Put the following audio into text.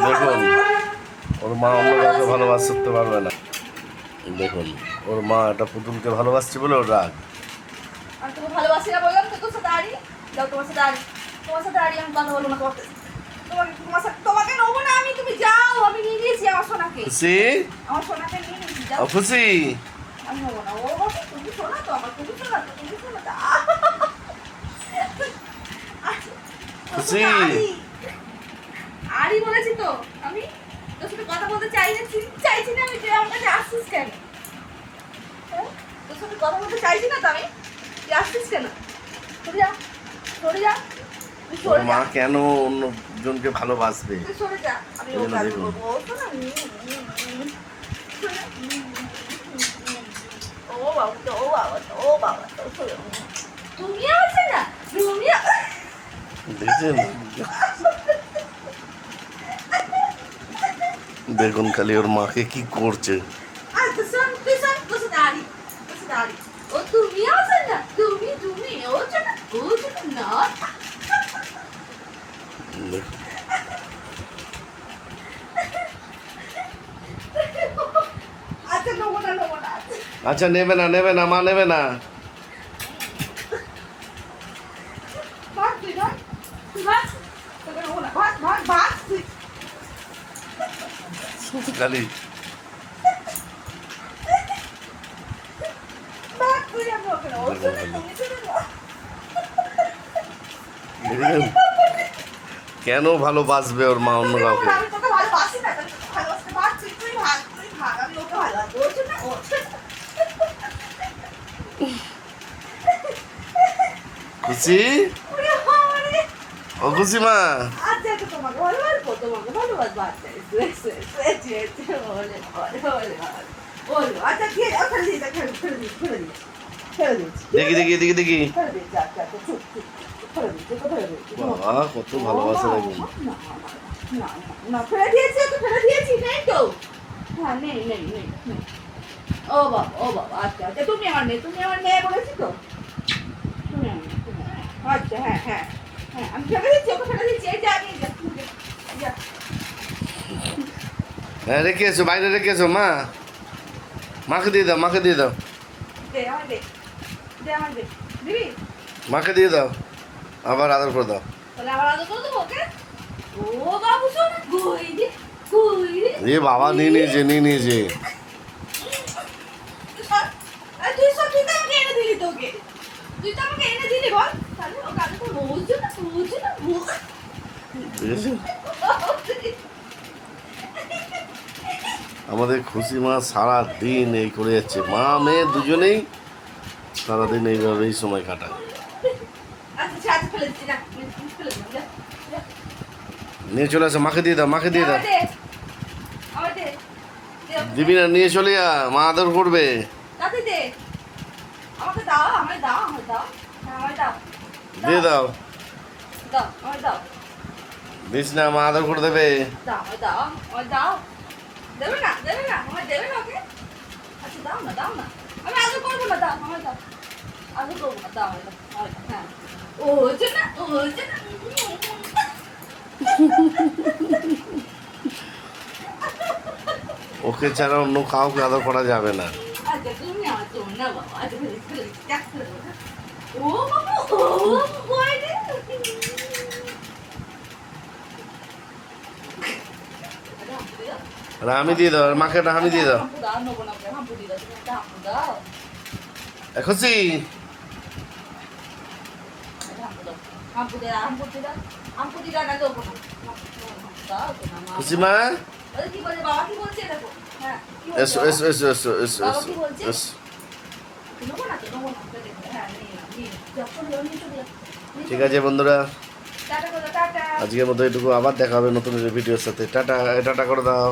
দেখুন ওর মা অন্য কাউকে ভালোবাসতে পারবে না। দেখুন ওর মা একটা পুতুলকে ভালোবাসছে বলে ওর রাগ। আমি তোকে ভালোবাসি না বললাম তো, তোর সাথে আড়ি যাও, তোমার সাথে আড়ি, তোমার সাথে আড়ি আমি কথা বলবো না তোমাকে, তোমাকে নেবো না আমি, তুমি যাও, আমি নিয়ে নিয়েছি আমার সোনাকে, খুশি আমার সোনাকে নিয়ে নিয়েছি, যাও। খুশি আমি নেবো না, ও বাবা তুমি শোনা তো আমার, তুমি শোনা তো, তুমি শোনা তো। খুশি আড়ি বলেছি তো আমি, তোর সাথে কথা বলতে চাইছি না আমি, তুই আমার কাছে আসছিস কেন? হ্যাঁ? তোর সাথে কথা বলতে চাইছি না তো আমি, তুই আসছিস কেন? সরে যা, সরে যা, তুই ওর সরে মা যা, কেন অন্যজনকে ভালোবাসবে? তুই সরে যা, আমি ও এই জন্য কাজ দেখুন। করবো, ও শোনা, ও বাবা তো, ও বাবা তো, ও বাবা তো, সরে যা। তুমি আছে না, তুমি দেখছেন দেখুন খালি ওর মাকে কি করছে। আচ্ছা শোন, তুই শোন, তোর সাথে আড়ি, তোর সাথে আড়ি, ও তুমি আছে না, তুমি ও শোনা, না। দেখুন। আচ্ছা নেবো না, আচ্ছা নেবে না মা নেবে না। ভাগ তুই, ভাগ, তুই ভাগ, তোকে নেবো না, ভাগ তুই। খালি ভাগ তুই, আমি ওকে নেবো, ও শোনা, তুমি শোনা না। দেখেছেন? কেন ভালোবাসবে ওর মা অন্য কাউকে? আমি তোকে ভালোবাসি না, আমি তোকে ভালোবাসতে পারছি, তুই ভাগ, আমি ওকে ভালোবাসি, ও শোনা, ও শোনা। খুশি ওরে বাবা রে। ও খুশি মা আচ্ছা আচ্ছা, তোমাকে ভালোবাসবো, তোমাকে ভালোবাসবো, আচ্ছা বলো, আচ্ছা ঠিক আছে, ফেলে দিয়েছি, দেখি ফেলে দিয়েছি, আচ্ছা আচ্ছা, চুপ চুপ, ফেলে দিয়েছি, ওকে ফেলে দিয়েছি। বাবা কত ভালোবাসা দেখুন। না ফেলে দিয়েছি, ওকে ফেলে দিয়েছি, নেই তো, হ্যাঁ নেই। ও বাবা, আচ্ছা আচ্ছা, তুমি আমার মেয়ে বলেছি তো, তুমি আমার মেয়ে, আচ্ছা হ্যাঁ, আমি ফেলে দিচ্ছি, ওকে ফেলে দিচ্ছি, এই যে আমি, যা। হ্যাঁ রেখে এসো, বাইরে রেখে এসো মা। মাকে দিয়ে দাও দে আমার দে, দিবি? মাকে দিয়ে দাও, আবার আদর করে দাও। তাহলে আবার আদর করে দেবো ওকে? ও বাবু শোন, কই রে? এ বাবা নিয়ে নিয়েছে। তুই সব তুই তো আমাকে এনে দিলি, তুই তো আমাকে এনে দিলি, বল তাহলে ও কাজে তো বুঝছো না, বুঝেছো? আমাদের খুশি মা সারা দিন এই করে যাচ্ছে, মা মেয়ে দুজনেই সারাদিন এইভাবেই সময় কাটায়। আচ্ছা ছাড়, ফেলে দিচ্ছি না, ফেলে দিচ্ছি, যা। নিয়ে চলে আসো, মাকে দিয়ে দাও আমার দে, আমার দে, দিবি না, নিয়ে চলে যা, মা আদর করবে। তাতে দে, আমাকে দাও, আমায় দাও, হ্যাঁ আমায় দাও, দিয়ে দাও, আমায় দাও, দিস না, মা আদর করে দেবে। আমায় দাও, দেবে না, আমায় দেবে না ওকে? আচ্ছা দাও না, আমি আদর করবো না, দাও, আমায় দাও, আদর করবো না, দাও, আমায় দাও, হ্যাঁ, ও হচ্ছে না। ওকে ছাড়া অন্য কাউকে আদর করা যাবে না। আচ্ছা তুমি আমার তো না বাবা, আচ্ছা ফেলে দিচ্ছি, দেখ, ফেলে দেবো, হ্যাঁ। ও বাবা, ও ভয় রে। আর আমি দিয়ে দাও, আর মাকে একটা আমি দিয়ে দাও। হাম্পু দাও, নেবো না, হাম্পু দিয়ে দাও, তুমি একটা হাম্পু দাও, খুশি হাম্পু দিয়ে দাও, না দেবো না, দাও তো না, মা। খুশি মা কি বলছে বাবা, কি বলছে দেখো, হ্যাঁ কি বলছে এসো বাবা? এসো এসো এসো এসো বাবা এসো কি বলছে? এসো। নেবো না, দেখো, হ্যাঁ নিয়ে যখন নিয়ে চলে যাও। ঠিক আছে বন্ধুরা, টাটা করে দাও, টাটা। আজকের মতো এটুকু, আবার দেখা হবে নতুন ভিডিওর সাথে। টাটা, টাটা করে দাও।